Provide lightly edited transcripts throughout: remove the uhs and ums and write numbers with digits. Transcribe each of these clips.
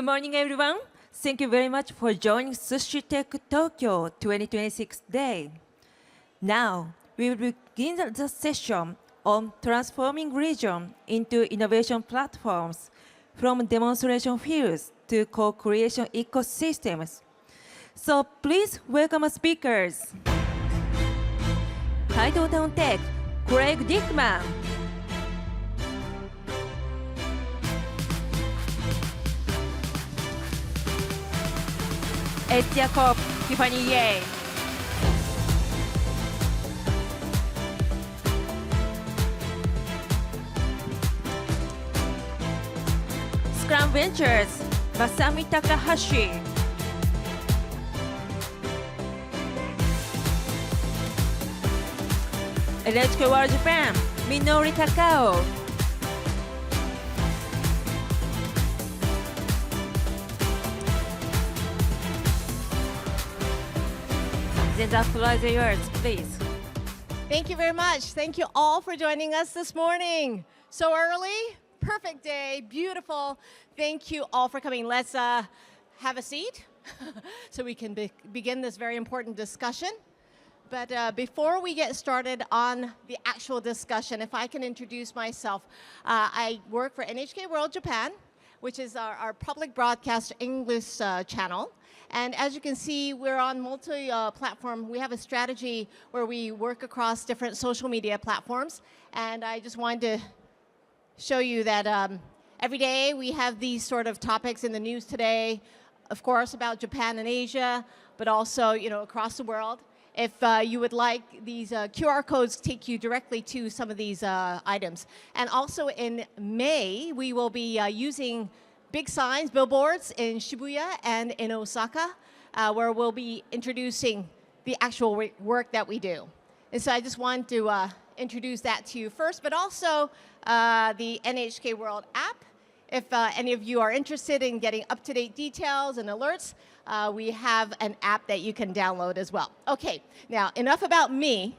Good morning, everyone. Thank you very much for joining Sushi Tech Tokyo 2026 Day. Now, we will begin the session on transforming region into innovation platforms from demonstration fields to co-creation ecosystems. So please welcome our speakers. TitletownTech, Craig Dickman. Eztia Corp, Tiffany Ye. Scrum Ventures, Masami Takahashi. Electric World Japan, Minori Takao. Then the floor is yours, please. Thank you very much. Thank you all for joining us this morning. So early, perfect day, beautiful. Thank you all for coming. Let's have a seat so we can begin this very important discussion. But before we get started on the actual discussion, if I can introduce myself, I work for NHK World Japan, which is our public broadcast English channel. And as you can see, we're on multi-platform. We have a strategy where we work across different social media platforms. And I just wanted to show you that every day we have these sort of topics in the news today, of course, about Japan and Asia, but also across the world. If you would like, these QR codes take you directly to some of these items. And also in May, we will be using big signs, billboards in Shibuya and in Osaka, where we'll be introducing the actual work that we do. And so I just wanted to introduce that to you first, but also the NHK World app. If any of you are interested in getting up-to-date details and alerts, we have an app that you can download as well. Okay, now enough about me.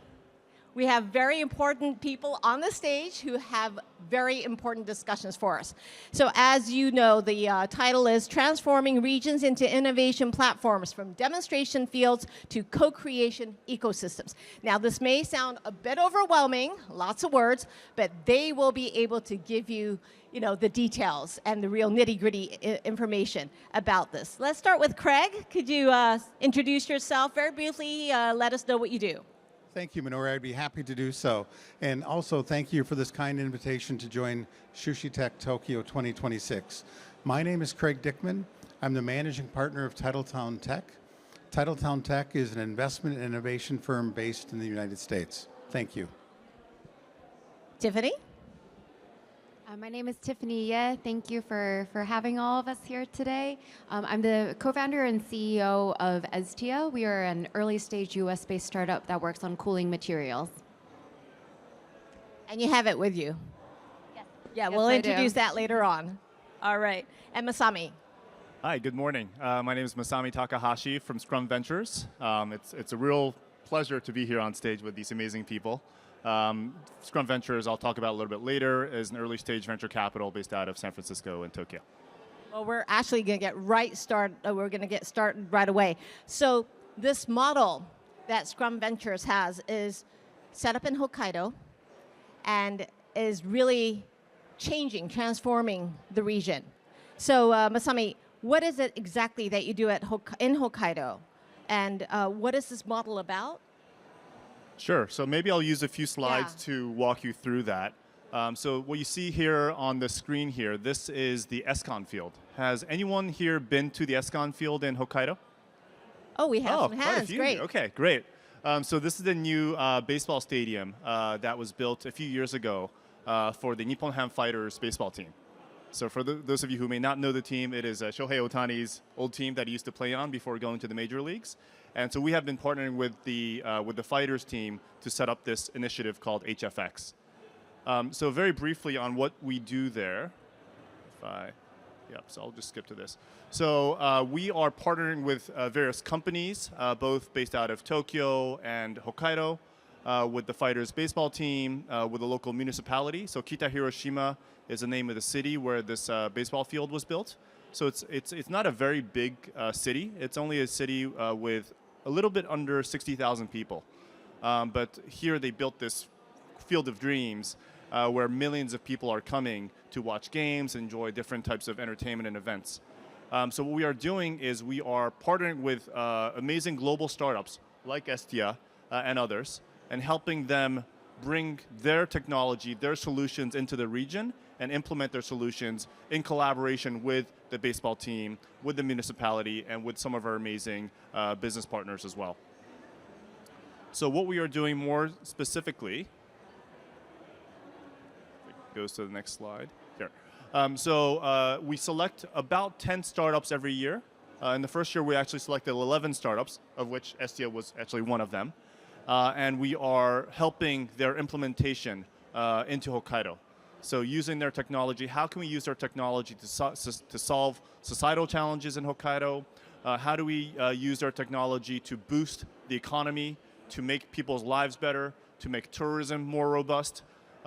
We have very important people on the stage who have very important discussions for us. So as you know, the title is Transforming Regions into Innovation Platforms from Demonstration Fields to Co-Creation Ecosystems. Now this may sound a bit overwhelming, lots of words, but they will be able to give you the details and the real nitty-gritty information about this. Let's start with Craig. Could you introduce yourself very briefly, let us know what you do? Thank you, Minori. I'd be happy to do so. And also, thank you for this kind invitation to join Sushi Tech Tokyo 2026. My name is Craig Dickman. I'm the managing partner of TitletownTech. TitletownTech is an investment and innovation firm based in the United States. Thank you. Tiffany? My name is Tiffany Ye. Thank you for having all of us here today. I'm the co-founder and CEO of Eztia. We are an early-stage US-based startup that works on cooling materials. And you have it with you? Yes. Yeah, yes, we'll I introduce do. that later on. All right. And Masami? Hi, good morning. My name is Masami Takahashi from Scrum Ventures. It's a real pleasure to be here on stage with these amazing people. Scrum Ventures, I'll talk about a little bit later, is an early stage venture capital based out of San Francisco and Tokyo. Well, we're actually going to get started right away. So this model that Scrum Ventures has is set up in Hokkaido and is really transforming the region. So Masami, what is it exactly that you do in Hokkaido? And what is this model about? Sure, so maybe I'll use a few slides to walk you through that. So what you see here on the screen here, this is the ESCON field. Has anyone here been to the ESCON field in Hokkaido? Oh, we have some hands, great. Okay, great. So this is the new baseball stadium that was built a few years ago for the Nippon Ham Fighters baseball team. So for those of you who may not know the team, it is Shohei Ohtani's old team that he used to play on before going to the major leagues. And so we have been partnering with the Fighters team to set up this initiative called HFX. So very briefly on what we do there. So I'll just skip to this. So we are partnering with various companies, both based out of Tokyo and Hokkaido, with the Fighters baseball team, with a local municipality. So Kita Hiroshima is the name of the city where this baseball field was built. So it's not a very big city. It's only a city with a little bit under 60,000 people. But here they built this field of dreams where millions of people are coming to watch games, enjoy different types of entertainment and events. So what we are doing is we are partnering with amazing global startups like Eztia and others, and helping them bring their technology, their solutions into the region and implement their solutions in collaboration with the baseball team, with the municipality, and with some of our amazing business partners as well. So what we are doing more specifically, it goes to the next slide, here. We select about 10 startups every year. In the first year, we actually selected 11 startups, of which Eztia was actually one of them. And we are helping their implementation into Hokkaido. So using their technology, how can we use their technology to solve societal challenges in Hokkaido? How do we use their technology to boost the economy, to make people's lives better, to make tourism more robust?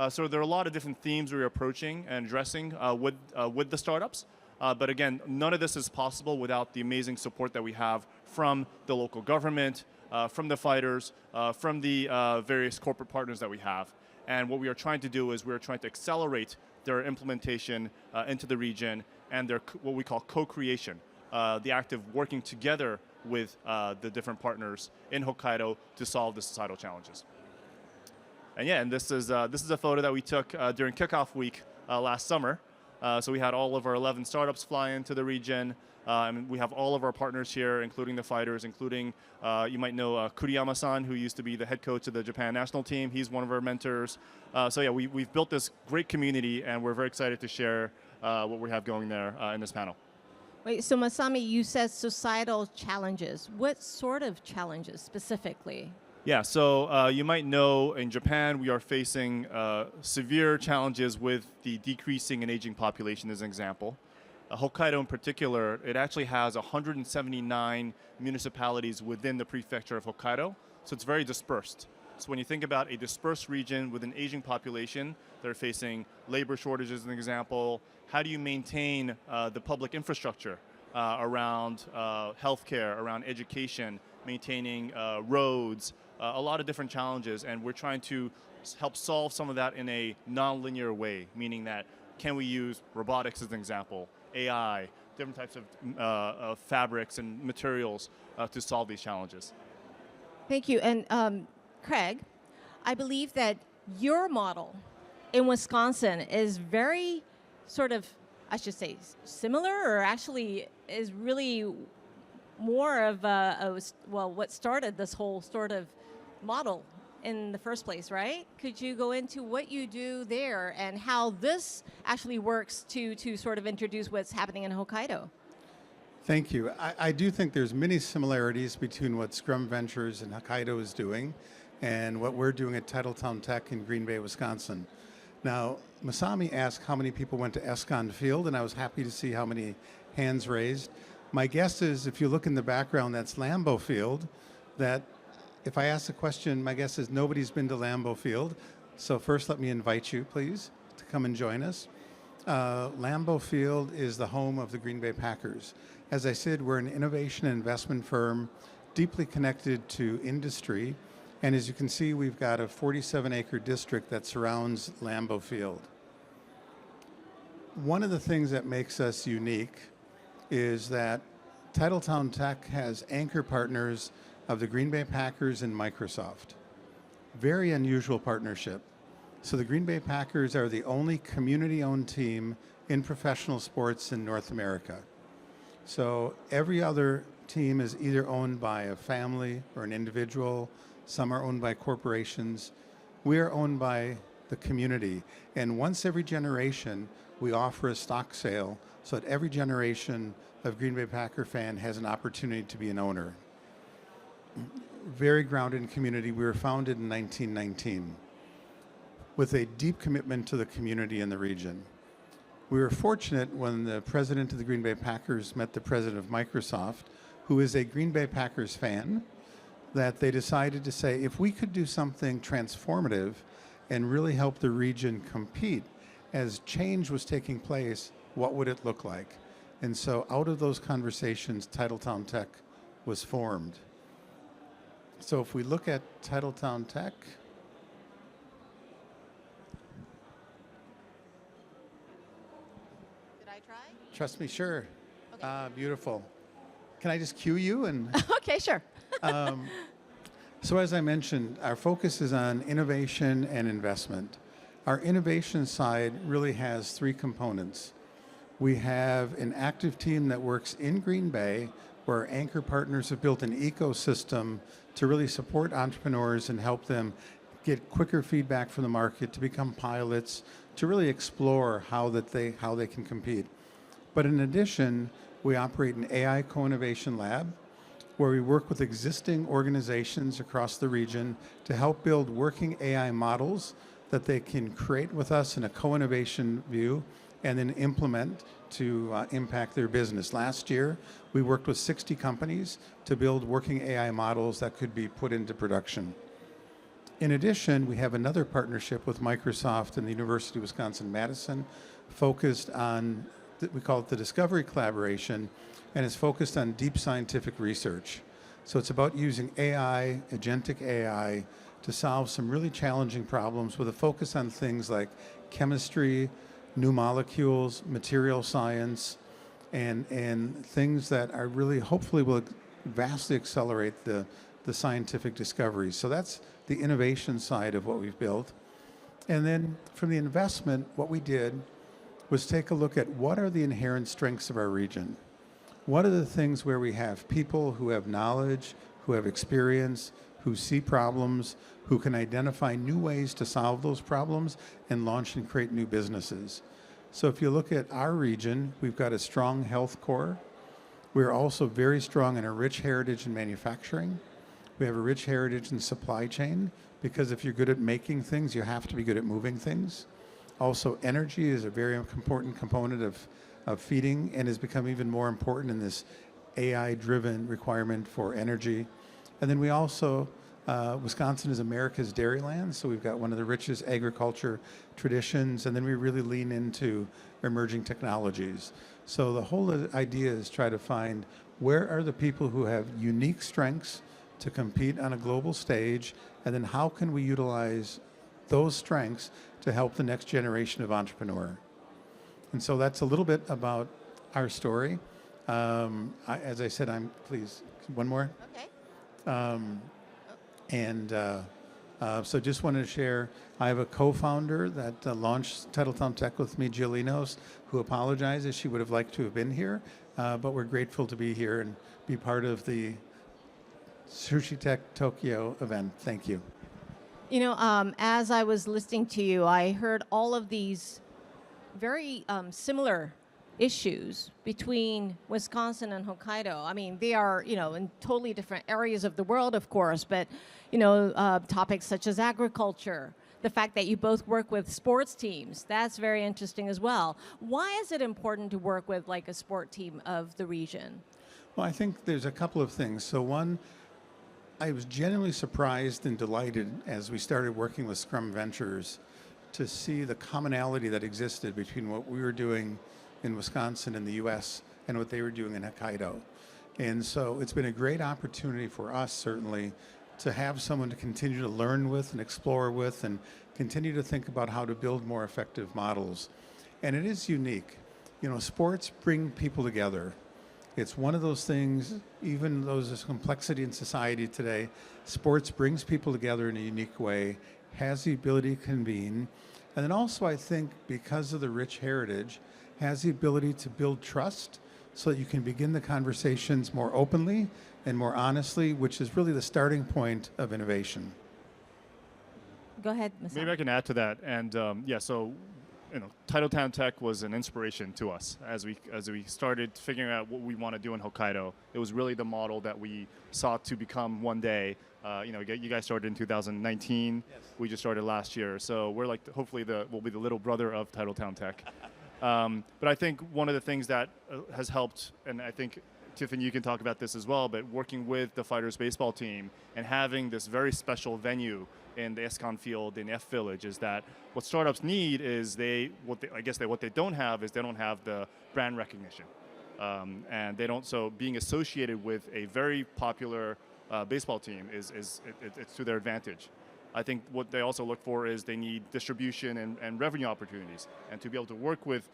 So there are a lot of different themes we're approaching and addressing with the startups. But again, none of this is possible without the amazing support that we have from the local government, from the fighters, from the various corporate partners that we have. And what we are trying to do is we're trying to accelerate their implementation into the region and their what we call co-creation, the act of working together with the different partners in Hokkaido to solve the societal challenges. And yeah, and this is a photo that we took during kickoff week last summer. So we had all of our 11 startups fly into the region. And we have all of our partners here, including the fighters, including, you might know Kuriyama-san, who used to be the head coach of the Japan national team. He's one of our mentors. So yeah, we've built this great community, and we're very excited to share what we have going there in this panel. Wait, so Masami, you said societal challenges. What sort of challenges specifically? Yeah, so you might know in Japan we are facing severe challenges with the decreasing and aging population as an example. Hokkaido in particular, it actually has 179 municipalities within the prefecture of Hokkaido, so it's very dispersed. So when you think about a dispersed region with an aging population, they're facing labor shortages as an example. How do you maintain the public infrastructure around healthcare, around education, maintaining roads, a lot of different challenges, and we're trying to help solve some of that in a non-linear way, meaning that can we use robotics as an example, AI, different types of fabrics and materials to solve these challenges. Thank you. And Craig, I believe that your model in Wisconsin is very sort of, I should say, similar, or actually is really more of what started this whole sort of model in the first place, right? Could you go into what you do there and how this actually works to sort of introduce what's happening in Hokkaido? Thank you. I do think there's many similarities between what Scrum Ventures in Hokkaido is doing and what we're doing at TitletownTech in Green Bay, Wisconsin. Now, Masami asked how many people went to Escon Field, and I was happy to see how many hands raised. My guess is if you look in the background, that's Lambeau Field. That if I ask the question, my guess is nobody's been to Lambeau Field. So first let me invite you, please, to come and join us. Lambeau Field is the home of the Green Bay Packers. As I said, we're an innovation and investment firm deeply connected to industry. And as you can see, we've got a 47-acre district that surrounds Lambeau Field. One of the things that makes us unique is that TitletownTech has anchor partners of the Green Bay Packers and Microsoft. Very unusual partnership. So the Green Bay Packers are the only community-owned team in professional sports in North America. So every other team is either owned by a family or an individual. Some are owned by corporations. We are owned by the community. And once every generation, we offer a stock sale so that every generation of Green Bay Packer fan has an opportunity to be an owner. Very grounded in community. We were founded in 1919 with a deep commitment to the community in the region. We were fortunate when the president of the Green Bay Packers met the president of Microsoft, who is a Green Bay Packers fan, that they decided to say, if we could do something transformative and really help the region compete as change was taking place, what would it look like? And so out of those conversations, TitletownTech was formed. So if we look at TitletownTech, Did I try? trust me, sure. Okay. Beautiful. Can I just cue you? And Okay, sure. so as I mentioned, our focus is on innovation and investment. Our innovation side really has three components. We have an active team that works in Green Bay, where our anchor partners have built an ecosystem to really support entrepreneurs and help them get quicker feedback from the market, to become pilots, to really explore how they can compete. But in addition, we operate an AI co-innovation lab where we work with existing organizations across the region to help build working AI models that they can create with us in a co-innovation view and then implement to impact their business. Last year, we worked with 60 companies to build working AI models that could be put into production. In addition, we have another partnership with Microsoft and the University of Wisconsin-Madison focused on, we call it the Discovery Collaboration, and it's focused on deep scientific research. So it's about using AI, agentic AI, to solve some really challenging problems with a focus on things like chemistry, new molecules, material science, and things that are really hopefully will vastly accelerate the scientific discoveries. So that's the innovation side of what we've built. And then from the investment, what we did was take a look at what are the inherent strengths of our region. What are the things where we have people who have knowledge, who have experience, who see problems, who can identify new ways to solve those problems and launch and create new businesses. So if you look at our region, we've got a strong health core. We're also very strong in a rich heritage in manufacturing. We have a rich heritage in supply chain, because if you're good at making things, you have to be good at moving things. Also, energy is a very important component of feeding and has become even more important in this AI-driven requirement for energy. And then we also, Wisconsin is America's dairy land, so we've got one of the richest agriculture traditions, and then we really lean into emerging technologies. So the whole idea is try to find where are the people who have unique strengths to compete on a global stage, and then how can we utilize those strengths to help the next generation of entrepreneur. And so that's a little bit about our story. As I said, please, one more. Okay. So just wanted to share, I have a co-founder that launched TitletownTech with me, Jill Enos, who apologizes. She would have liked to have been here, but we're grateful to be here and be part of the Sushi Tech Tokyo event. Thank you. You know, as I was listening to you, I heard all of these very similar issues between Wisconsin and Hokkaido. I mean, they are, in totally different areas of the world, of course, but, topics such as agriculture, the fact that you both work with sports teams, that's very interesting as well. Why is it important to work with like a sport team of the region? Well, I think there's a couple of things. So one, I was genuinely surprised and delighted as we started working with Scrum Ventures to see the commonality that existed between what we were doing in Wisconsin and the US and what they were doing in Hokkaido. And so it's been a great opportunity for us, certainly, to have someone to continue to learn with and explore with and continue to think about how to build more effective models. And it is unique. Sports bring people together. It's one of those things, even though there's complexity in society today, sports brings people together in a unique way, has the ability to convene, and then also I think because of the rich heritage, has the ability to build trust so that you can begin the conversations more openly and more honestly, which is really the starting point of innovation. Go ahead, Masao. Maybe I can add to that. And TitletownTech was an inspiration to us as we started figuring out what we want to do in Hokkaido. It was really the model that we sought to become one day. You guys started in 2019. Yes. We just started last year. So we're like, hopefully we'll be the little brother of TitletownTech. But I think one of the things that has helped, and I think Tiffany, you can talk about this as well, but working with the Fighters baseball team and having this very special venue in the Escon field in F Village is that what startups need is what they don't have is they don't have the brand recognition. And they don't, so being associated with a very popular baseball team it's to their advantage. I think what they also look for is they need distribution and revenue opportunities. And to be able to work with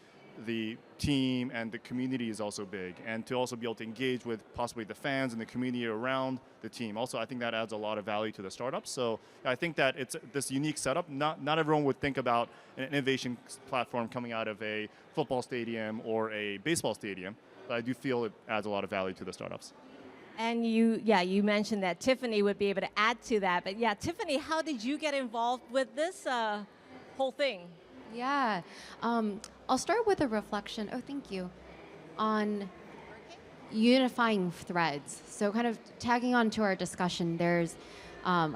the team and the community is also big. And to also be able to engage with possibly the fans and the community around the team. Also, I think that adds a lot of value to the startups. So I think that it's this unique setup. Not everyone would think about an innovation platform coming out of a football stadium or a baseball stadium. But I do feel it adds a lot of value to the startups. And you mentioned that Tiffany would be able to add to that. But yeah, Tiffany, how did you get involved with this whole thing? Yeah, I'll start with a reflection. Oh, thank you. On unifying threads. So kind of tagging on to our discussion, there's,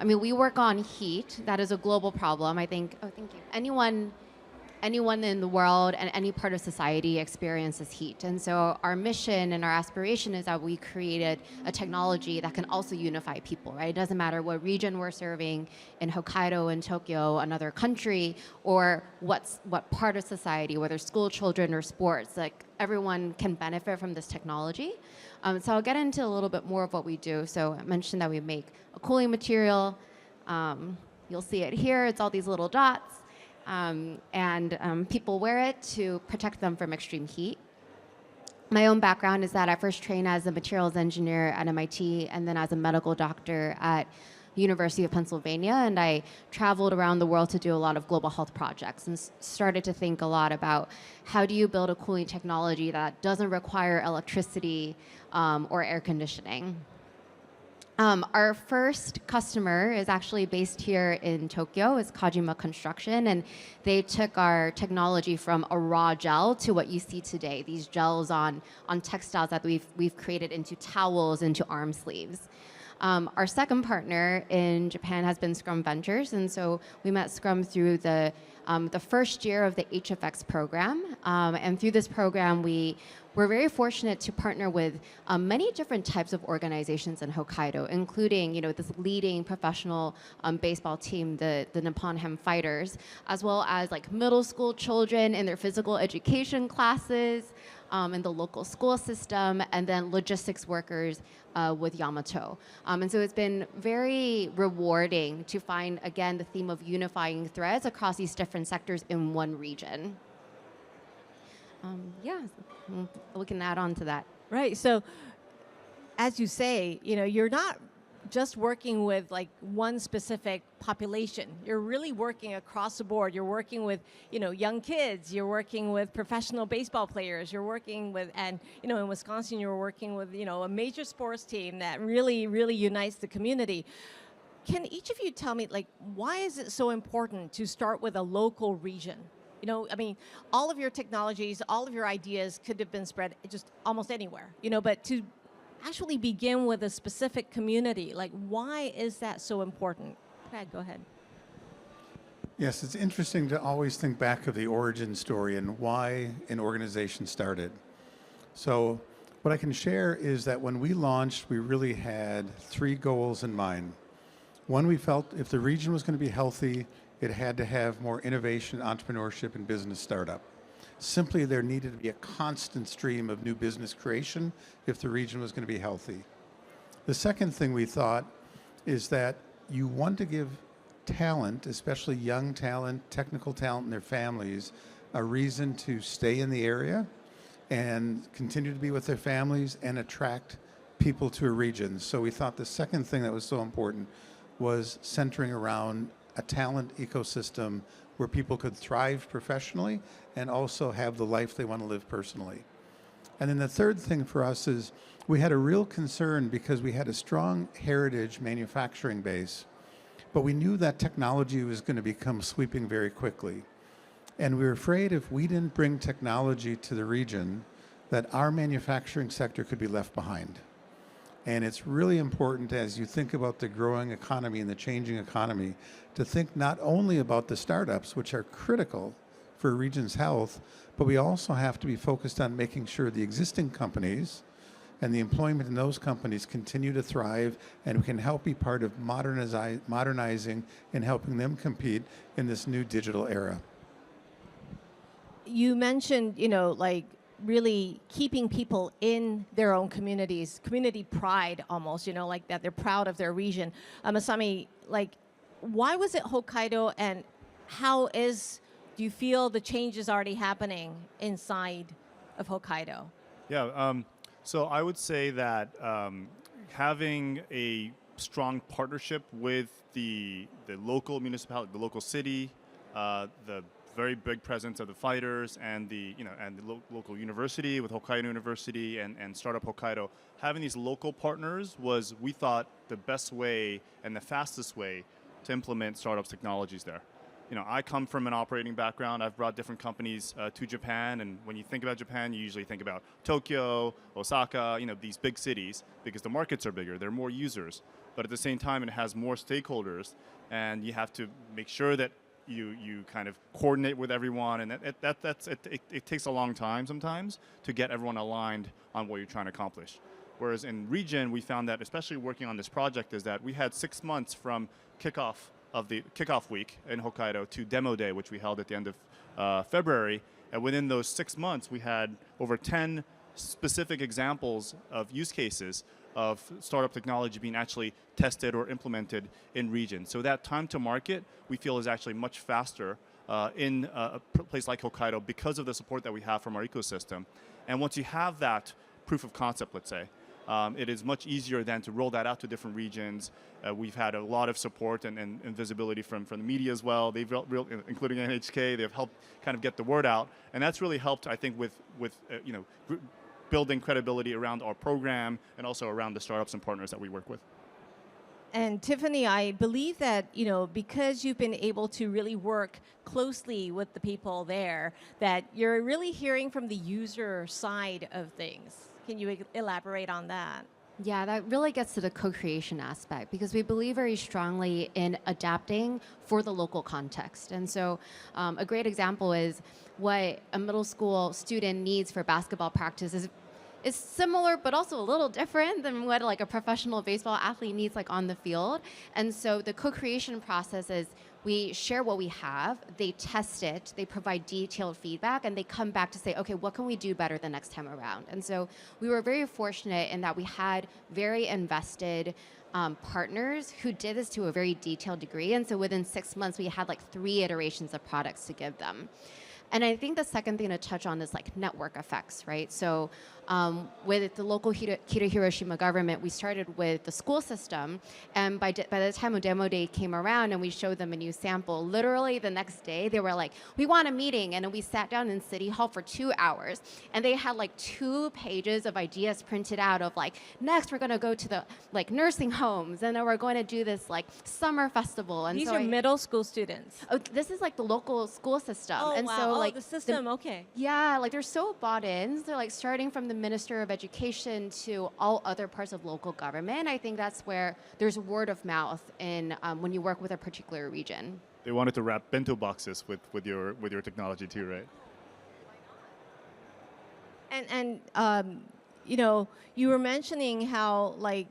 we work on heat. That is a global problem. I think, oh, thank you. Anyone in the world and any part of society experiences heat. And so our mission and our aspiration is that we created a technology that can also unify people, right? It doesn't matter what region we're serving in Hokkaido, in Tokyo, another country, or what part of society, whether school children or sports, like everyone can benefit from this technology. So I'll get into a little bit more of what we do. So I mentioned that we make a cooling material. You'll see it here. It's all these little dots. People wear it to protect them from extreme heat. My own background is that I first trained as a materials engineer at MIT and then as a medical doctor at University of Pennsylvania, and I traveled around the world to do a lot of global health projects and started to think a lot about how do you build a cooling technology that doesn't require electricity or air conditioning. Our first customer is actually based here in Tokyo. It's Kajima Construction, and they took our technology from a raw gel to what you see today, these gels on textiles that we've created into towels, into arm sleeves. Our second partner in Japan has been Scrum Ventures, and so we met Scrum through the first year of the HFX program, and through this program we're very fortunate to partner with many different types of organizations in Hokkaido, including this leading professional baseball team, the Nippon Ham Fighters, as well as like middle school children in their physical education classes, in the local school system, and then logistics workers with Yamato. And so it's been very rewarding to find, again, the theme of unifying threads across these different sectors in one region. We can add on to that. Right. So, as you say, you're not just working with like one specific population. You're really working across the board. You're working with, young kids. You're working with professional baseball players. You're working with, and in Wisconsin, you're working with, a major sports team that really, really unites the community. Can each of you tell me, like, why is it so important to start with a local region? All of your technologies, all of your ideas could have been spread just almost anywhere, but to actually begin with a specific community, like, why is that so important? Craig, go ahead. Yes, it's interesting to always think back of the origin story and why an organization started. So what I can share is that when we launched, we really had 3 goals in mind. One, we felt if the region was going to be healthy, it had to have more innovation, entrepreneurship, and business startup. Simply, there needed to be a constant stream of new business creation if the region was going to be healthy. The second thing we thought is that you want to give talent, especially young talent, technical talent, and their families, a reason to stay in the area and continue to be with their families and attract people to a region. So we thought the second thing that was so important was centering around a talent ecosystem where people could thrive professionally and also have the life they want to live personally. And then the third thing for us is we had a real concern because we had a strong heritage manufacturing base, but we knew that technology was going to become sweeping very quickly. And we were afraid if we didn't bring technology to the region, that our manufacturing sector could be left behind. And it's really important as you think about the growing economy and the changing economy to think not only about the startups, which are critical for a region's health, but we also have to be focused on making sure the existing companies and the employment in those companies continue to thrive, and we can help be part of modernizing and helping them compete in this new digital era. You mentioned, really keeping people in their own communities, community pride almost, like that they're proud of their region. Masami, like, why was it Hokkaido, and do you feel the change is already happening inside of Hokkaido? Yeah, so I would say that having a strong partnership with the local municipality, the local city, the very big presence of the fighters and the local university with Hokkaido University and Startup Hokkaido, having these local partners was, we thought, the best way and the fastest way to implement startups technologies there. I come from an operating background. I've brought different companies to Japan, and when you think about Japan, you usually think about Tokyo, Osaka, these big cities, because the markets are bigger, there are more users. But at the same time, it has more stakeholders, and you have to make sure that you kind of coordinate with everyone, and it takes a long time sometimes to get everyone aligned on what you're trying to accomplish. Whereas in region, we found that, especially working on this project, is that we had 6 months from kickoff week in Hokkaido to demo day, which we held at the end of February. And within those 6 months, we had over 10 specific examples of use cases of startup technology being actually tested or implemented in region. So that time to market, we feel, is actually much faster in a place like Hokkaido because of the support that we have from our ecosystem. And once you have that proof of concept, let's say, it is much easier then to roll that out to different regions. We've had a lot of support and visibility from the media as well. They've including NHK. They've helped kind of get the word out, and that's really helped, I think, with building credibility around our program and also around the startups and partners that we work with. And Tiffany, I believe that, because you've been able to really work closely with the people there, that you're really hearing from the user side of things. Can you elaborate on that? Yeah, that really gets to the co-creation aspect, because we believe very strongly in adapting for the local context. And so a great example is what a middle school student needs for basketball practice is similar, but also a little different than what like a professional baseball athlete needs like on the field. And so the co-creation process is we share what we have, they test it, they provide detailed feedback, and they come back to say, okay, what can we do better the next time around? And so we were very fortunate in that we had very invested partners who did this to a very detailed degree. And so within 6 months, we had like 3 iterations of products to give them. And I think the second thing to touch on is like network effects, right? So with the local Kita Hiroshima government, we started with the school system, and by the time of demo day came around and we showed them a new sample, literally the next day they were like, we want a meeting, and we sat down in City Hall for 2 hours, and they had like 2 pages of ideas printed out of like, next we're gonna go to the like nursing homes, and then we're going to do this like summer festival. And These so are middle school students. Oh, this is like the local school system. Oh, and wow. so like the system, okay. yeah, like they're so bought in. They're like starting from the Minister of Education to all other parts of local government. I think that's where there's word of mouth in when you work with a particular region. They wanted to wrap bento boxes with your technology too, right? And you were mentioning how like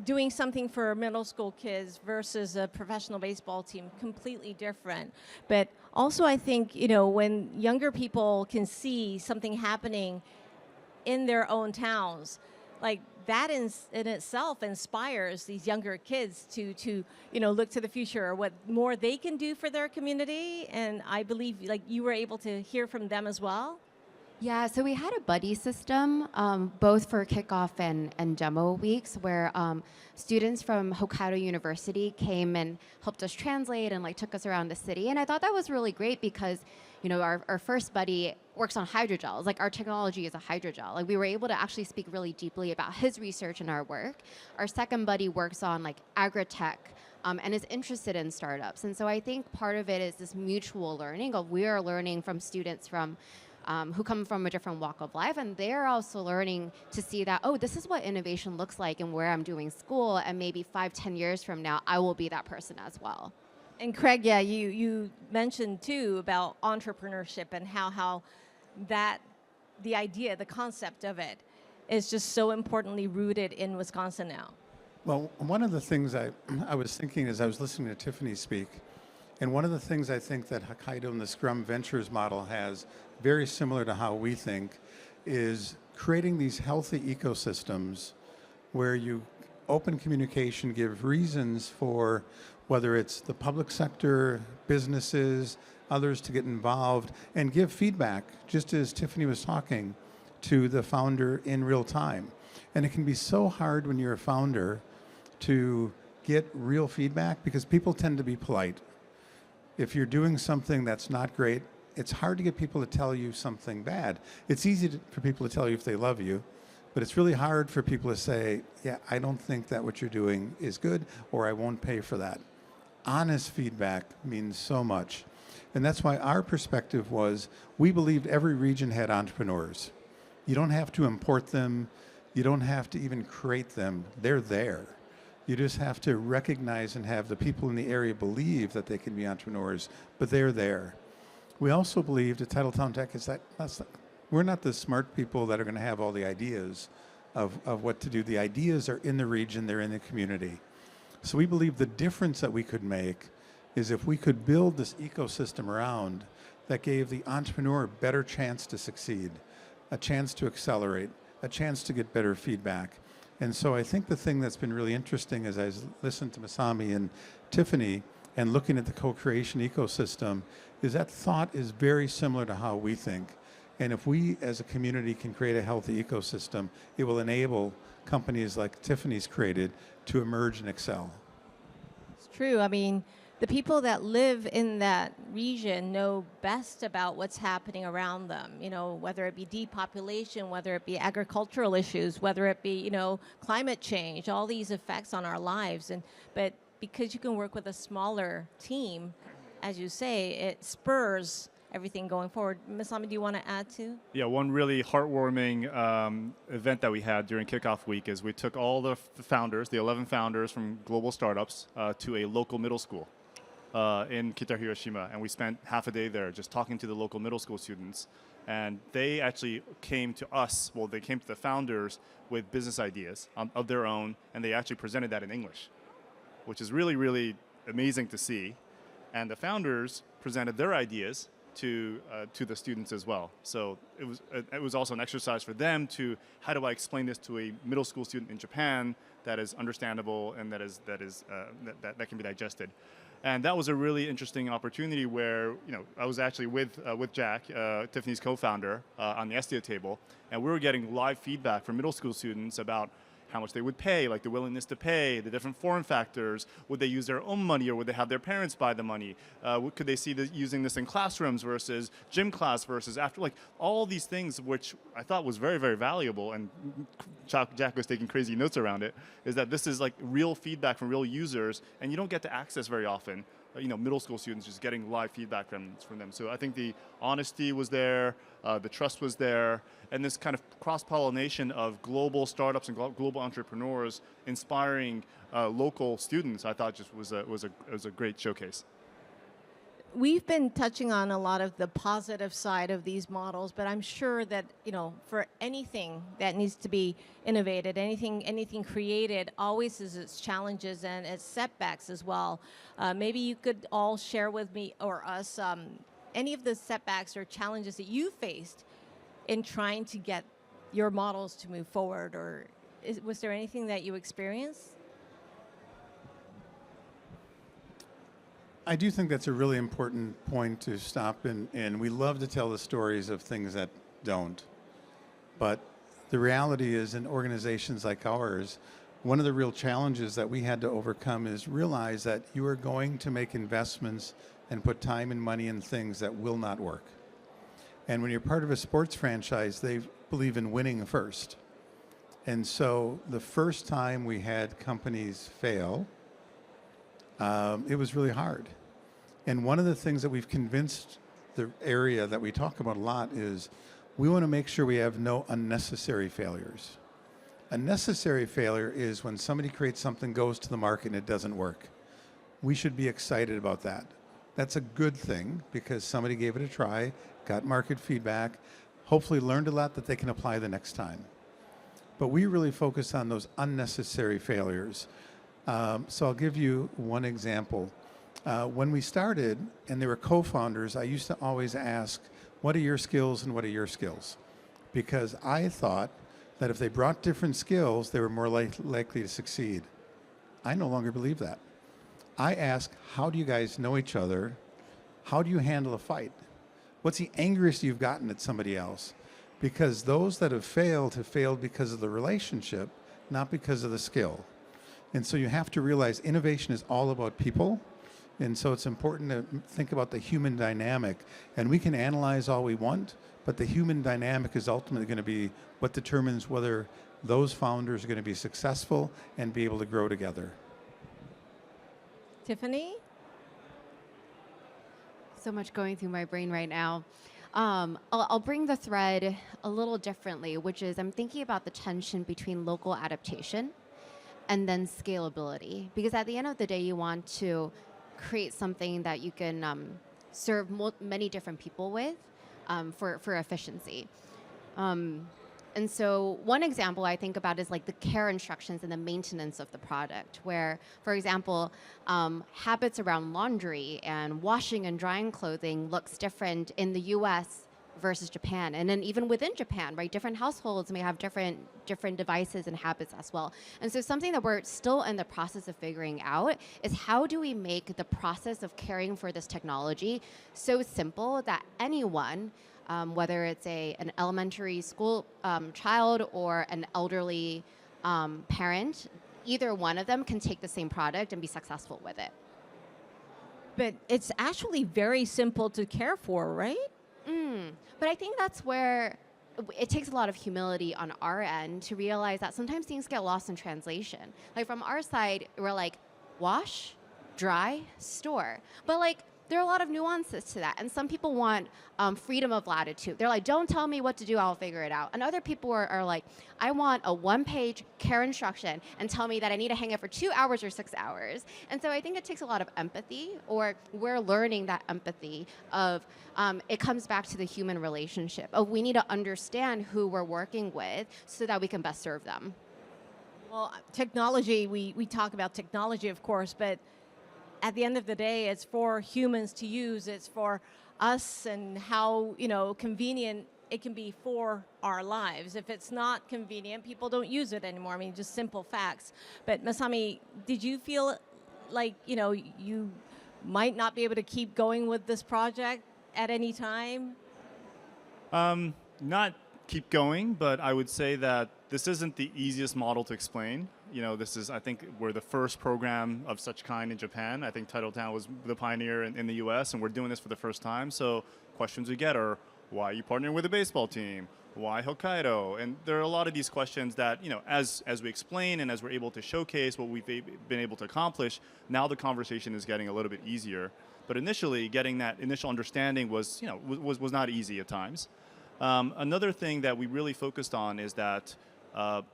doing something for middle school kids versus a professional baseball team, completely different. But also I think, when younger people can see something happening in their own towns, like that in itself inspires these younger kids to look to the future or what more they can do for their community. And I believe like you were able to hear from them as well. Yeah, so we had a buddy system, both for kickoff and demo weeks, where students from Hokkaido University came and helped us translate and like took us around the city. And I thought that was really great because, our first buddy works on hydrogels. Like our technology is a hydrogel. Like we were able to actually speak really deeply about his research and our work. Our second buddy works on like agri-tech. And is interested in startups. And so I think part of it is this mutual learning of we are learning from students from who come from a different walk of life, and they're also learning to see that, oh, this is what innovation looks like and where I'm doing school, and maybe 5-10 years from now, I will be that person as well. And Craig, yeah, you mentioned too about entrepreneurship and how the idea, the concept of it is just so importantly rooted in Wisconsin now. Well, one of the things I was thinking as I was listening to Tiffany speak, And one of the things I think that Hokkaido and the Scrum Ventures model has, very similar to how we think, is creating these healthy ecosystems where you open communication, give reasons for whether it's the public sector, businesses, others to get involved, and give feedback, just as Tiffany was talking, to the founder in real time. And it can be so hard when you're a founder to get real feedback because people tend to be polite. If you're doing something that's not great, it's hard to get people to tell you something bad. It's easy for people to tell you if they love you, but it's really hard for people to say, yeah, I don't think that what you're doing is good, or I won't pay for that. Honest feedback means so much. And that's why our perspective was, we believed every region had entrepreneurs. You don't have to import them. You don't have to even create them. They're there. You just have to recognize and have the people in the area believe that they can be entrepreneurs, but they're there. We also believed at TitletownTech is that we're not the smart people that are going to have all the ideas of what to do. The ideas are in the region, they're in the community. So we believe the difference that we could make is if we could build this ecosystem around that gave the entrepreneur a better chance to succeed, a chance to accelerate, a chance to get better feedback. And so I think the thing that's been really interesting as I listened to Masami and Tiffany and looking at the co-creation ecosystem is that thought is very similar to how we think. And if we as a community can create a healthy ecosystem, it will enable companies like Tiffany's created to emerge and excel. It's true. I mean, the people that live in that region know best about what's happening around them, you know, whether it be depopulation, whether it be agricultural issues, whether it be, you know, climate change, all these effects on our lives. But because you can work with a smaller team, as you say, it spurs everything going forward. Ms. Lamy, do you want to add to? Yeah, one really heartwarming event that we had during kickoff week is we took all the founders, the 11 founders from global startups, to a local middle school in Kita, Hiroshima, and we spent half a day there just talking to the local middle school students. And they actually came to us, well, they came to the founders with business ideas of their own, and they actually presented that in English, which is really, really amazing to see. And the founders presented their ideas to the students as well. So it was also an exercise for them to, how do I explain this to a middle school student in Japan that is understandable and that can be digested. And that was a really interesting opportunity where, you know, I was actually with Jack, Tiffany's co-founder, on the Eztia table, and we were getting live feedback from middle school students about how much they would pay, like the willingness to pay, the different form factors. Would they use their own money or would they have their parents buy the money? Could they see using this in classrooms versus gym class versus after, like all these things, which I thought was very, very valuable, and Jack was taking crazy notes around it, is that this is like real feedback from real users, and you don't get to access very often. You know, middle school students just getting live feedback from them. So I think the honesty was there, the trust was there, and this kind of cross-pollination of global startups and global entrepreneurs inspiring local students, I thought just was a great showcase. We've been touching on a lot of the positive side of these models, but I'm sure that, you know, for anything that needs to be innovated, anything created, always has its challenges and its setbacks as well. Maybe you could all share with me or us any of the setbacks or challenges that you faced in trying to get your models to move forward, or was there anything that you experienced? I do think that's a really important point to stop, and we love to tell the stories of things that don't. But the reality is, in organizations like ours, one of the real challenges that we had to overcome is realize that you are going to make investments and put time and money in things that will not work. And when you're part of a sports franchise, they believe in winning first. And so the first time we had companies fail, it was really hard. And one of the things that we've convinced the area that we talk about a lot is we want to make sure we have no unnecessary failures. A necessary failure is when somebody creates something, goes to the market, and it doesn't work. We should be excited about that. That's a good thing because somebody gave it a try, got market feedback, hopefully learned a lot that they can apply the next time. But we really focus on those unnecessary failures. So I'll give you one example. When we started and they were co-founders, I used to always ask, what are your skills and what are your skills? Because I thought that if they brought different skills, they were more likely to succeed. I no longer believe that. I ask, how do you guys know each other? How do you handle a fight? What's the angriest you've gotten at somebody else? Because those that have failed because of the relationship, not because of the skill. And so you have to realize innovation is all about people. And so it's important to think about the human dynamic. And we can analyze all we want, but the human dynamic is ultimately going to be what determines whether those founders are going to be successful and be able to grow together. Tiffany? So much going through my brain right now. I'll bring the thread a little differently, which is I'm thinking about the tension between local adaptation and then scalability. Because at the end of the day, you want to create something that you can serve many different people with for efficiency. And so one example I think about is like the care instructions and the maintenance of the product, where, for example, habits around laundry and washing and drying clothing looks different in the US versus Japan. And then even within Japan, right, different households may have different devices and habits as well. And so something that we're still in the process of figuring out is how do we make the process of caring for this technology so simple that anyone, whether it's an elementary school child or an elderly parent, either one of them can take the same product and be successful with it. But it's actually very simple to care for, right? But I think that's where it takes a lot of humility on our end to realize that sometimes things get lost in translation. Like from our side, we're like, wash, dry, store. But like, there are a lot of nuances to that. And some people want freedom of latitude. They're like, don't tell me what to do, I'll figure it out. And other people are like, I want a one-page care instruction and tell me that I need to hang it for 2 hours or 6 hours. And so I think it takes a lot of empathy, or we're learning that empathy of, it comes back to the human relationship of we need to understand who we're working with so that we can best serve them. Well, technology, we talk about technology, of course, but at the end of the day, it's for humans to use. It's for us and how, convenient it can be for our lives. If it's not convenient, people don't use it anymore. I mean, just simple facts. But Masami, did you feel like, you might not be able to keep going with this project at any time? Not keep going, but I would say that this isn't the easiest model to explain. I think we're the first program of such kind in Japan. I think Titletown was the pioneer in the US, and we're doing this for the first time. So questions we get are, why are you partnering with a baseball team? Why Hokkaido? And there are a lot of these questions that, as we explain and as we're able to showcase what we've been able to accomplish, now the conversation is getting a little bit easier. But initially, getting that initial understanding was not easy at times. Another thing that we really focused on is that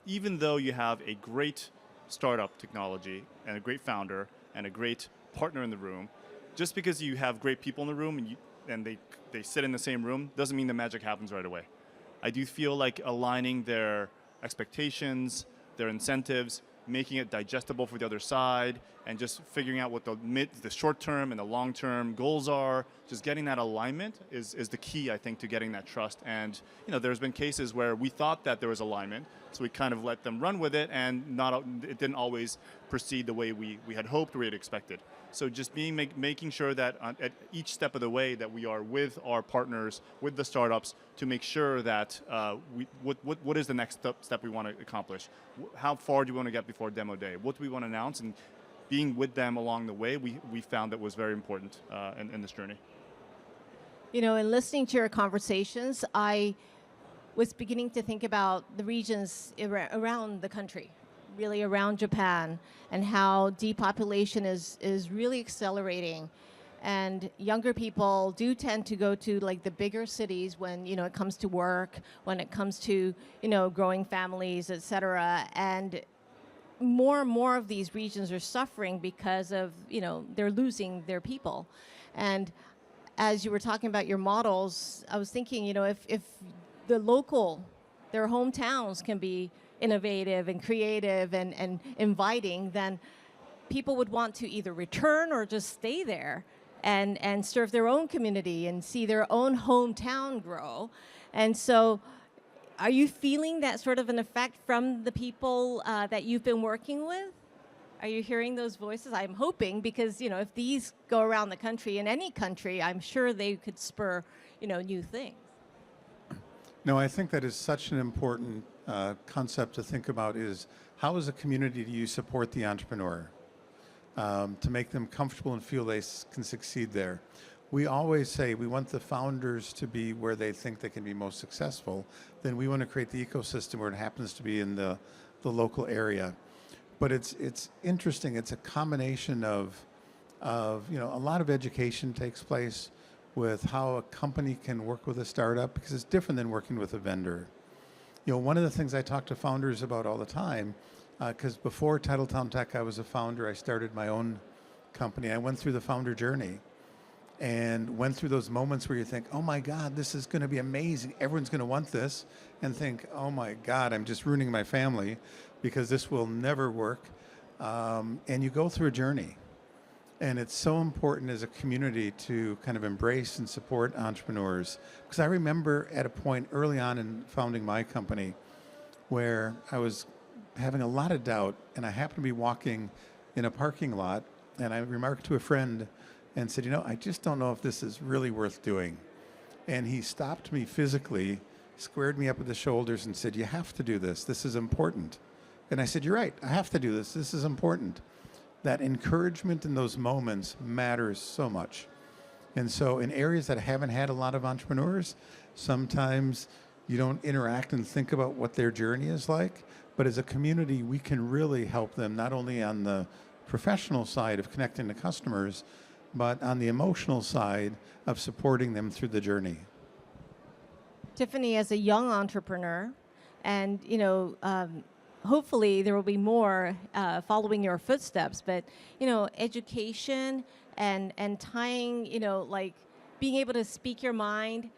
even though you have a great startup technology and a great founder and a great partner in the room, just because you have great people in the room and they sit in the same room doesn't mean the magic happens right away. I do feel like aligning their expectations, their incentives, making it digestible for the other side, and just figuring out what the short-term and the long-term goals are, just getting that alignment is the key, I think, to getting that trust. And there's been cases where we thought that there was alignment, so we kind of let them run with it, and it didn't always proceed the way we had hoped or we had expected. So just making sure that at each step of the way that we are with our partners, with the startups, to make sure that what is the next step we want to accomplish? How far do we want to get before demo day? What do we want to announce? And being with them along the way, we found that was very important in this journey. In listening to your conversations, I was beginning to think about the regions around the country, really around Japan, and how depopulation is really accelerating. And younger people do tend to go to like the bigger cities when it comes to work, when it comes to growing families, et cetera. And more of these regions are suffering because of they're losing their people. And as you were talking about your models, I was thinking if their hometowns can be innovative and creative and inviting, then people would want to either return or just stay there and serve their own community and see their own hometown grow. And so are you feeling that sort of an effect from the people that you've been working with? Are you hearing those voices? I'm hoping, because if these go around the country, in any country, I'm sure they could spur new things. No, I think that is such an important concept to think about is how as a community do you support the entrepreneur to make them comfortable and feel they can succeed there. We always say we want the founders to be where they think they can be most successful. Then we want to create the ecosystem where it happens to be in the local area. But it's interesting. It's a combination of a lot of education takes place with how a company can work with a startup, because it's different than working with a vendor. One of the things I talk to founders about all the time, because before TitletownTech I was a founder, I started my own company. I went through the founder journey and went through those moments where you think, oh my God, this is going to be amazing. Everyone's going to want this, and think, oh my God, I'm just ruining my family because this will never work. And you go through a journey. And it's so important as a community to kind of embrace and support entrepreneurs. Because I remember at a point early on in founding my company where I was having a lot of doubt, and I happened to be walking in a parking lot, and I remarked to a friend and said, I just don't know if this is really worth doing. And he stopped me physically, squared me up with the shoulders and said, you have to do this. This is important. And I said, you're right. I have to do this. This is important. That encouragement in those moments matters so much. And so in areas that haven't had a lot of entrepreneurs, sometimes you don't interact and think about what their journey is like. But as a community, we can really help them, not only on the professional side of connecting to customers, but on the emotional side of supporting them through the journey. Tiffany, as a young entrepreneur, and hopefully there will be more following your footsteps, but education and tying, like being able to speak your mind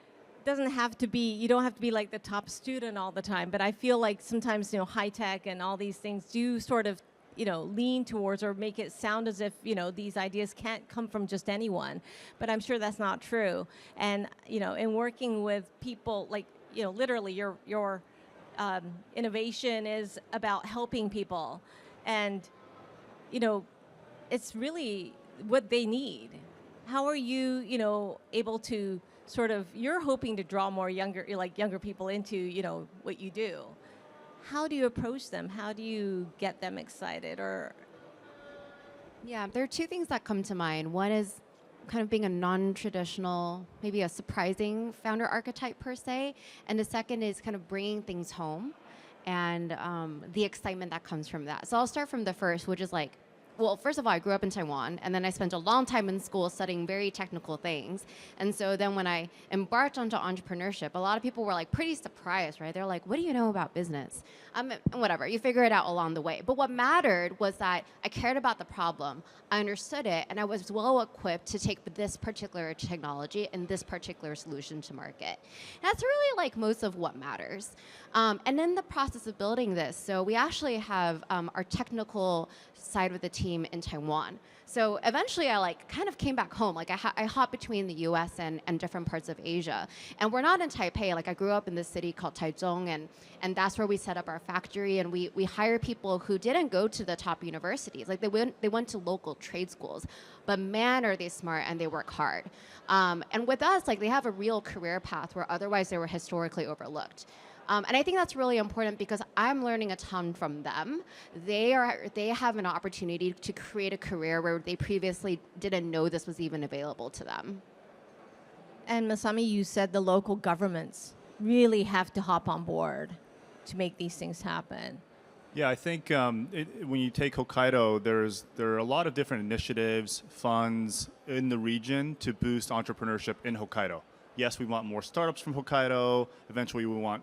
doesn't have to be, you don't have to be like the top student all the time, but I feel like sometimes high tech and all these things do sort of lean towards or make it sound as if these ideas can't come from just anyone, but I'm sure that's not true. And in working with people, like literally your innovation is about helping people, and it's really what they need. How are you able to sort of, you're hoping to draw more younger people into what you do. How do you approach them? How do you get them excited? Or Yeah, there are two things that come to mind. One is kind of being a non-traditional, maybe a surprising founder archetype per se. And the second is kind of bringing things home and the excitement that comes from that. So I'll start from the first, which is like, well, first of all, I grew up in Taiwan, and then I spent a long time in school studying very technical things. And so then when I embarked onto entrepreneurship, a lot of people were like pretty surprised, right? They're like, what do you know about business? Whatever, you figure it out along the way. But what mattered was that I cared about the problem, I understood it, and I was well equipped to take this particular technology and this particular solution to market. And that's really like most of what matters. And in the process of building this, so we actually have our technical side of the team in Taiwan. So eventually I kind of came back home. Like I hopped between the US and different parts of Asia. And we're not in Taipei. Like I grew up in this city called Taichung, and that's where we set up our factory, and we hire people who didn't go to the top universities. Like they went to local trade schools, but man, are they smart and they work hard. And with us, like they have a real career path where otherwise they were historically overlooked. And I think that's really important because I'm learning a ton from them. They have an opportunity to create a career where they previously didn't know this was even available to them. And Masami, you said the local governments really have to hop on board to make these things happen. Yeah, I think when you take Hokkaido, there are a lot of different initiatives, funds in the region to boost entrepreneurship in Hokkaido. Yes, we want more startups from Hokkaido. Eventually, we want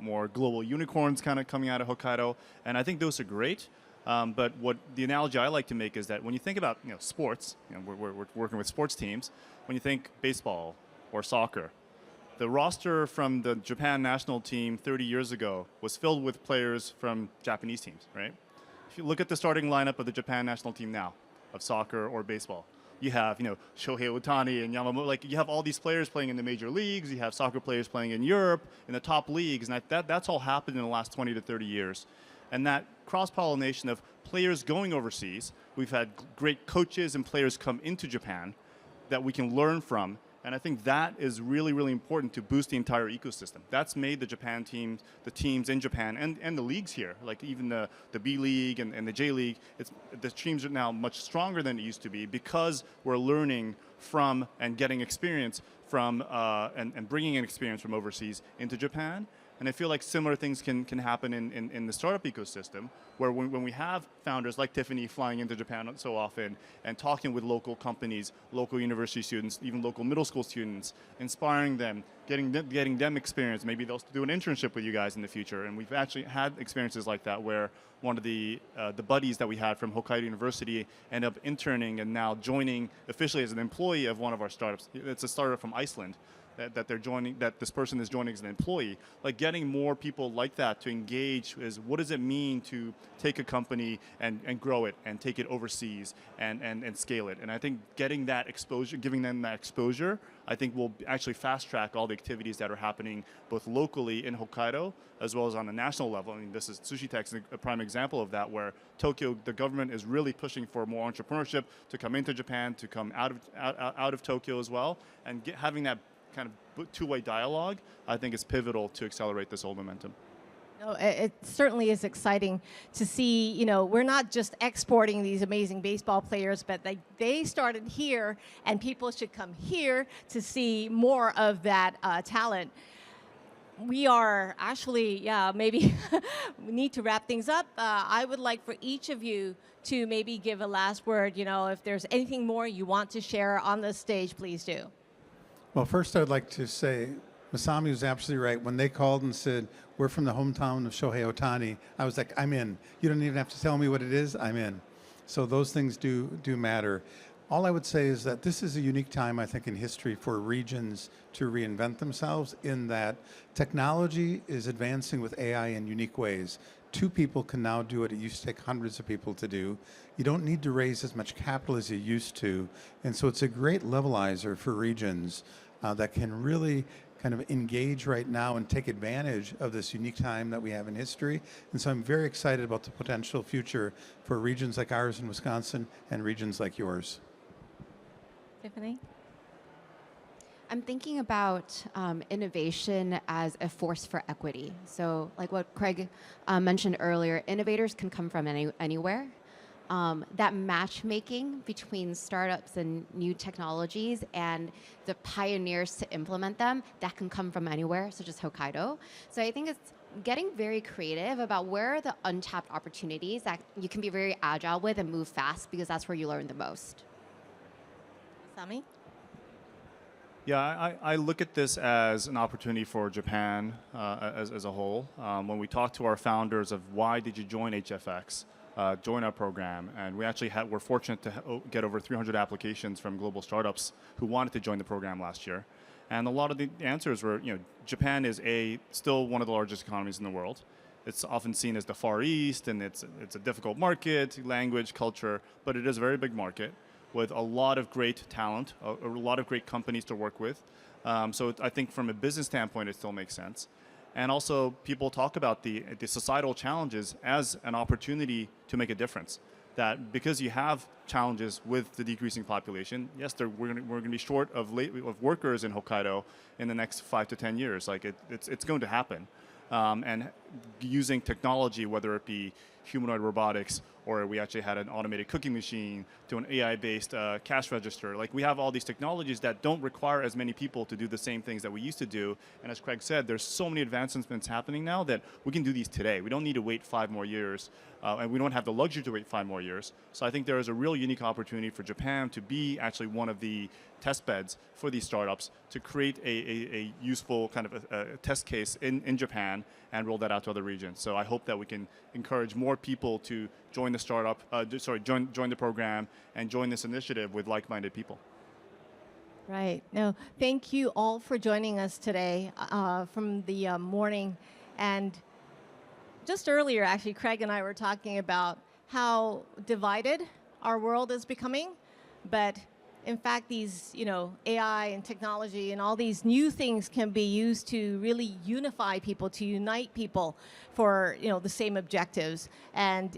more global unicorns kind of coming out of Hokkaido, and I think those are great. But what the analogy I like to make is that when you think about sports, we're working with sports teams. When you think baseball or soccer, the roster from the Japan national team 30 years ago was filled with players from Japanese teams, right? you look at the starting lineup of the Japan national team now, of soccer or baseball. You have, Shohei Ohtani and Yamamoto. Like, you have all these players playing in the major leagues. You have soccer players playing in Europe, in the top leagues. And that's all happened in the last 20 to 30 years. And that cross-pollination of players going overseas, we've had great coaches and players come into Japan that we can learn from. And I think that is really, really important to boost the entire ecosystem. That's made the Japan teams, the teams in Japan, and the leagues here, like even the B League and the J League, the teams are now much stronger than it used to be because we're learning from and getting experience from and bringing in experience from overseas into Japan. And I feel like similar things can happen in the startup ecosystem, where when we have founders like Tiffany flying into Japan so often and talking with local companies, local university students, even local middle school students, inspiring them, getting them experience. Maybe they'll do an internship with you guys in the future. And we've actually had experiences like that where one of the buddies that we had from Hokkaido University ended up interning and now joining officially as an employee of one of our startups. It's a startup from Iceland. That they're joining, that this person is joining as an employee, like getting more people like that to engage is what does it mean to take a company and grow it and take it overseas and scale it. And I think getting that exposure, giving them that exposure, I think will actually fast track all the activities that are happening both locally in Hokkaido as well as on a national level. I mean, this is Sushi Tech's a prime example of that, where Tokyo, the government is really pushing for more entrepreneurship to come into Japan, to come out of Tokyo as well, and having that kind of two-way dialogue, I think is pivotal to accelerate this whole momentum. No, it certainly is exciting to see, we're not just exporting these amazing baseball players, but they started here, and people should come here to see more of that talent. We are actually, maybe we need to wrap things up. I would like for each of you to maybe give a last word. If there's anything more you want to share on the stage, please do. Well, first I'd like to say, Masami was absolutely right. When they called and said, we're from the hometown of Shohei Ohtani, I was like, I'm in. You don't even have to tell me what it is, I'm in. So those things do matter. All I would say is that this is a unique time, I think, in history for regions to reinvent themselves, in that technology is advancing with AI in unique ways. 2 people can now do it. It used to take hundreds of people to do. You don't need to raise as much capital as you used to. And so it's a great levelizer for regions that can really kind of engage right now and take advantage of this unique time that we have in history. And so I'm very excited about the potential future for regions like ours in Wisconsin and regions like yours. Tiffany? I'm thinking about innovation as a force for equity. So like what Craig mentioned earlier, innovators can come from anywhere. That matchmaking between startups and new technologies and the pioneers to implement them, that can come from anywhere, such as Hokkaido. So I think it's getting very creative about where are the untapped opportunities that you can be very agile with and move fast, because that's where you learn the most. Sami? Yeah, I look at this as an opportunity for Japan as a whole. When we talk to our founders of why did you join HFX, join our program, and we actually were fortunate to get over 300 applications from global startups who wanted to join the program last year. And a lot of the answers were, Japan is still one of the largest economies in the world. It's often seen as the Far East, and it's a difficult market, language, culture, but it is a very big market with a lot of great talent, a lot of great companies to work with. So I think from a business standpoint, it still makes sense. And also, people talk about the societal challenges as an opportunity to make a difference. That because you have challenges with the decreasing population, yes, we're going to be short of workers in Hokkaido in the next 5 to 10 years. Like it's going to happen. And using technology, whether it be humanoid robotics, or we actually had an automated cooking machine to an AI-based cash register. Like, we have all these technologies that don't require as many people to do the same things that we used to do. And as Craig said, there's so many advancements happening now that we can do these today. We don't need to wait 5 more years, and we don't have the luxury to wait 5 more years. So I think there is a real unique opportunity for Japan to be actually one of the test beds for these startups to create a useful kind of a test case in Japan and roll that out to other regions. So I hope that we can encourage more people to join the startup, join the program and join this initiative with like-minded people. Right. No, thank you all for joining us today from the morning. And just earlier, actually, Craig and I were talking about how divided our world is becoming, but in fact, these, AI and technology and all these new things can be used to really unify people, to unite people for, the same objectives. And,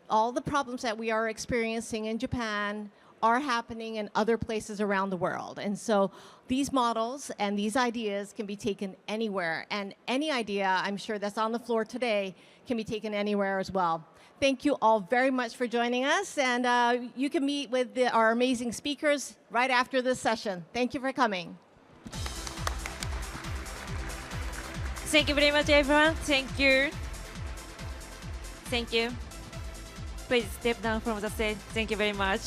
all the problems that we are experiencing in Japan are happening in other places around the world. And so these models and these ideas can be taken anywhere. And any idea, I'm sure, that's on the floor today can be taken anywhere as well. Thank you all very much for joining us. And you can meet with our amazing speakers right after this session. Thank you for coming. Thank you very much, everyone. Thank you. Thank you. Please step down from the stage. Thank you very much.